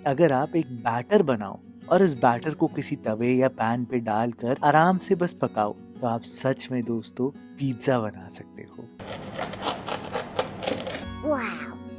अगर आप एक बैटर बनाओ और इस बैटर को किसी तवे या पैन पे डालकर आराम से बस पकाओ तो आप सच में दोस्तों पिज्जा बना सकते हो।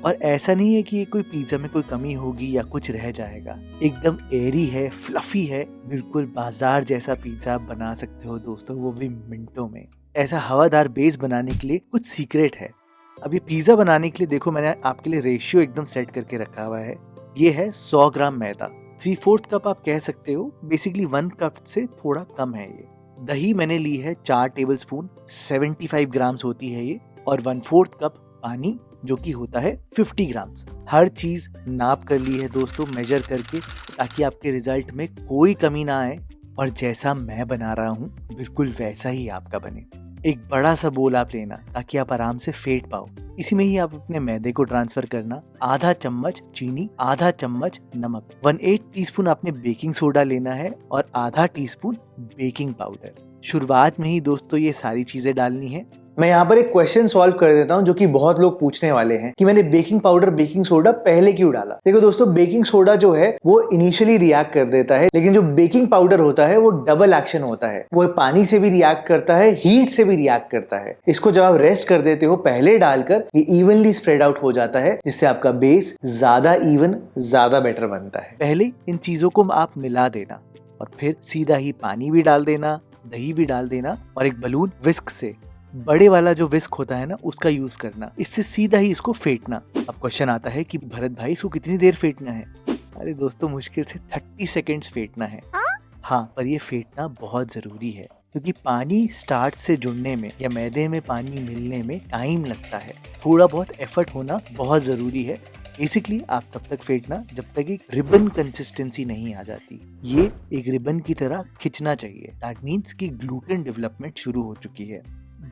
और ऐसा नहीं है कि ये कोई पिज्जा में कोई कमी होगी या कुछ रह जाएगा। एकदम एरी है, फ्लफी है, बिल्कुल बाजार जैसा पिज्जा आप बना सकते हो दोस्तों, वो भी मिनटों में। ऐसा हवादार बेस बनाने के लिए कुछ सीक्रेट है। अब ये पिज्जा बनाने के लिए देखो मैंने आपके लिए रेशियो एकदम सेट करके रखा हुआ है। ये है 100 ग्राम मैदा, 3/4 कप आप कह सकते हो, बेसिकली 1 कप से थोड़ा कम है ये। दही मैंने ली है 4 टेबल स्पून, 75 ग्राम्स होती है ये, और 1/4 कप पानी जो कि होता है 50 ग्राम्स। हर चीज नाप कर ली है दोस्तों, मेजर करके, ताकि आपके रिजल्ट में कोई कमी ना आए और जैसा मैं बना रहा हूँ बिल्कुल वैसा ही आपका बने। एक बड़ा सा बोल आप लेना ताकि आप आराम से फेंट पाओ। इसी में ही आप अपने मैदे को ट्रांसफर करना। आधा चम्मच चीनी, आधा चम्मच नमक, 1/8 टीस्पून आपने बेकिंग सोडा लेना है और आधा टीस्पून बेकिंग पाउडर। शुरुआत में ही दोस्तों ये सारी चीजें डालनी है। मैं यहाँ पर एक क्वेश्चन सॉल्व कर देता हूँ जो कि बहुत लोग पूछने वाले हैं कि मैंने बेकिंग पाउडर बेकिंग सोडा पहले क्यों डाला। देखो दोस्तों, बेकिंग सोडा जो है वो इनिशियली रिएक्ट कर देता है, लेकिन जो बेकिंग पाउडर होता है वो डबल एक्शन होता है। वो पानी से भी रिएक्ट करता है, हीट से भी रिएक्ट करता है। इसको जब आप रेस्ट कर देते हो पहले डालकर, ये इवनली स्प्रेड आउट हो जाता है, जिससे आपका बेस ज्यादा इवन, ज्यादा बेटर बनता है। पहले इन चीजों को आप मिला देना और फिर सीधा ही पानी भी डाल देना, दही भी डाल देना और एक बलून विस्क से, बड़े वाला जो विस्क होता है ना, उसका यूज करना। इससे सीधा ही इसको फेंटना। अब क्वेश्चन आता है कि भरत भाई इसको कितनी देर फेंटना है? अरे दोस्तों, मुश्किल से 30 सेकेंड्स फेंटना है। हाँ, पर ये फेंटना बहुत जरूरी है क्योंकि पानी स्टार्च से जुड़ने में या मैदे में पानी मिलने में टाइम लगता है। थोड़ा बहुत एफर्ट होना बहुत जरूरी है। बेसिकली आप तब तक फेंटना जब तक एक रिबन कंसिस्टेंसी नहीं आ जाती। ये एक रिबन की तरह खिंचना चाहिए। दैट मीन्स कि ग्लूटेन डेवलपमेंट शुरू हो चुकी है।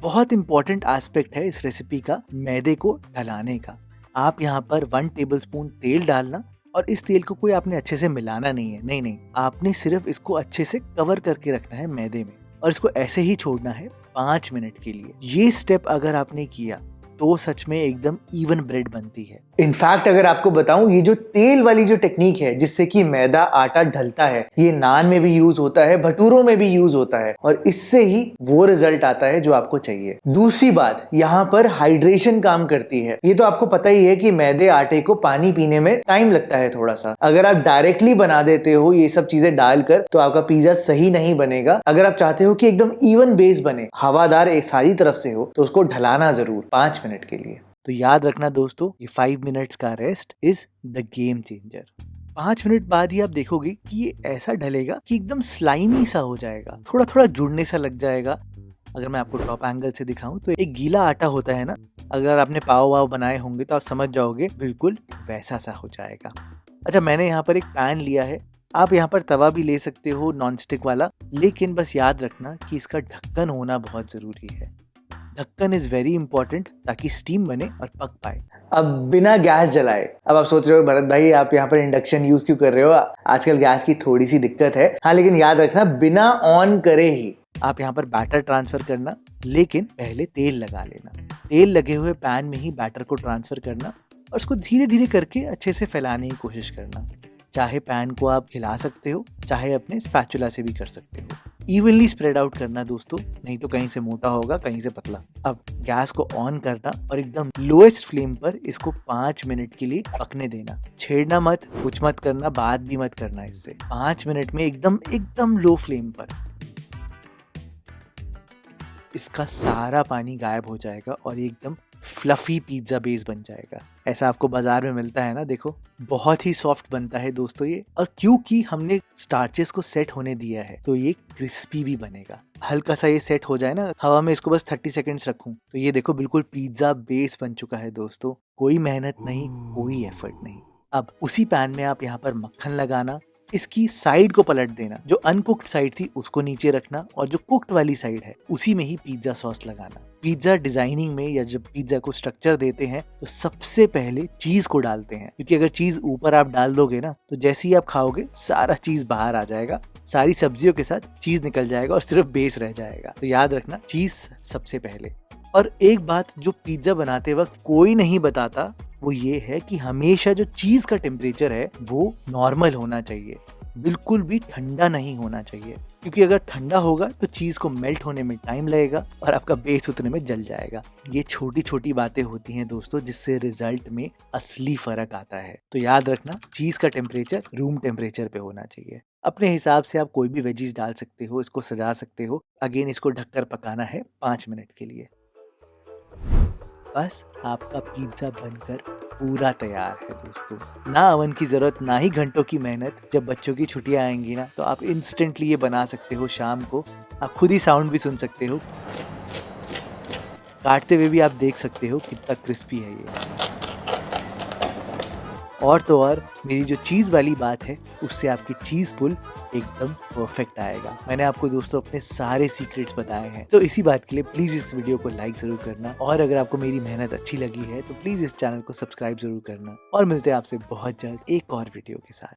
बहुत इंपॉर्टेंट एस्पेक्ट है इस रेसिपी का, मैदे को ढलाने का। आप यहाँ पर 1 टेबलस्पून तेल डालना और इस तेल को कोई आपने अच्छे से मिलाना नहीं है। नहीं, आपने सिर्फ इसको अच्छे से कवर करके रखना है मैदे में और इसको ऐसे ही छोड़ना है 5 मिनट के लिए। ये स्टेप अगर आपने किया तो सच में एकदम इवन ब्रेड बनती है। इनफैक्ट अगर आपको बताऊं, ये जो तेल वाली जो टेक्निक है जिससे कि मैदा आटा ढलता है, ये नान में भी यूज होता है, भटूरों में भी यूज होता है और इससे ही वो रिजल्ट आता है जो आपको चाहिए। दूसरी बात, यहाँ पर हाइड्रेशन काम करती है। ये तो आपको पता ही है कि मैदे आटे को पानी पीने में टाइम लगता है थोड़ा सा। अगर आप डायरेक्टली बना देते हो ये सब चीजें डालकर तो आपका पिज्जा सही नहीं बनेगा। अगर आप चाहते हो कि एकदम इवन बेस बने, हवादार एक सारी तरफ से हो, तो उसको ढलाना जरूर 5 मिनट के लिए। तो याद रखना दोस्तों, ये 5 मिनट्स का rest is the game changer. 5 minute बाद ही आप देखोगे कि ये ऐसा ढलेगा कि एकदम स्लाइमी सा हो जाएगा, थोड़ा थोड़ा जुड़ने सा लग जाएगा। अगर मैं आपको टॉप एंगल से दिखाऊं तो एक गीला आटा होता है ना, अगर आपने पाव वाव बनाए होंगे तो आप समझ जाओगे, बिल्कुल वैसा सा हो जाएगा। अच्छा, मैंने यहाँ पर एक पैन लिया है। आप यहाँ पर तवा भी ले सकते हो, नॉन स्टिक वाला, लेकिन बस याद रखना कि इसका ढक्कन होना बहुत जरूरी है। ढक्कन इज वेरी इंपॉर्टेंट ताकि स्टीम बने और पक पाए। अब बिना गैस जलाए, अब आप सोच रहे हो भरत भाई आप यहाँ पर इंडक्शन यूज क्यों कर रहे हो, आजकल गैस की थोड़ी सी दिक्कत है। हाँ, लेकिन याद रखना बिना ऑन करे ही आप यहाँ पर बैटर ट्रांसफर करना, लेकिन पहले तेल लगा लेना। तेल लगे हुए पैन में ही बैटर को ट्रांसफर करना और उसको धीरे धीरे करके अच्छे से फैलाने की कोशिश करना। चाहे पैन को आप हिला सकते हो, चाहे अपने स्पैचुला से भी कर सकते हो। इवनली स्प्रेड आउट करना दोस्तों, नहीं तो कहीं से मोटा होगा, कहीं से पतला। अब गैस को ऑन करना और एकदम लोएस्ट फ्लेम पर इसको 5 मिनट के लिए पकने देना। छेड़ना मत, कुछ मत करना, बात भी मत करना इससे। 5 मिनट में एकदम लो फ्लेम पर इसका सारा पानी गायब हो जाएगा और एकदम फ्लफी पिज्जा बेस बन जाएगा। ऐसा आपको बाजार में मिलता है ना, देखो बहुत ही सॉफ्ट बनता है दोस्तों ये। और क्योंकि हमने स्टार्चेस को सेट होने दिया है तो ये क्रिस्पी भी बनेगा। हल्का सा ये सेट हो जाए ना हवा में, इसको बस 30 सेकेंड्स रखूं तो ये देखो बिल्कुल पिज्जा बेस बन चुका है दोस्तों। कोई मेहनत नहीं, कोई एफर्ट नहीं। अब उसी पैन में आप यहाँ पर मक्खन लगाना, इसकी साइड को पलट देना। जो अनकुक्ड साइड थी उसको नीचे रखना और जो कुक्ड वाली साइड है उसी में ही पिज्जा सॉस लगाना। पिज्जा डिजाइनिंग में या जब पिज्जा को स्ट्रक्चर देते हैं तो सबसे पहले चीज को डालते हैं, क्योंकि अगर चीज ऊपर आप डाल दोगे ना तो जैसे ही आप खाओगे सारा चीज बाहर आ जाएगा, सारी सब्जियों के साथ चीज निकल जाएगा और सिर्फ बेस रह जाएगा। तो याद रखना, चीज सबसे पहले। और एक बात जो पिज्जा बनाते वक्त कोई नहीं बताता वो ये है कि हमेशा जो चीज का टेम्परेचर है वो नॉर्मल होना चाहिए, बिल्कुल भी ठंडा नहीं होना चाहिए, क्योंकि अगर ठंडा होगा तो चीज को मेल्ट होने में टाइम लगेगा और आपका बेस उतने में जल जाएगा। ये छोटी छोटी बातें होती हैं दोस्तों, जिससे रिजल्ट में असली फर्क आता है। तो याद रखना, चीज का टेम्परेचर रूम टेम्परेचर पे होना चाहिए। अपने हिसाब से आप कोई भी वेजीज डाल सकते हो, इसको सजा सकते हो। अगेन इसको ढककर पकाना है 5 मिनट के लिए। बस आपका पिज्जा बनकर पूरा तैयार है दोस्तों। ना ओवन की जरूरत, ना ही घंटों की मेहनत। जब बच्चों की छुट्टियां आएंगी ना, तो आप इंस्टेंटली ये बना सकते हो। शाम को आप खुद ही साउंड भी सुन सकते हो, काटते हुए भी आप देख सकते हो कितना क्रिस्पी है ये। और तो और मेरी जो चीज़ वाली बात है, उससे आपकी चीज़ पुल एकदम परफेक्ट आएगा। मैंने आपको दोस्तों अपने सारे सीक्रेट्स बताए हैं, तो इसी बात के लिए प्लीज़ इस वीडियो को लाइक ज़रूर करना। और अगर आपको मेरी मेहनत अच्छी लगी है तो प्लीज़ इस चैनल को सब्सक्राइब ज़रूर करना। और मिलते हैं आपसे बहुत जल्द एक और वीडियो के साथ।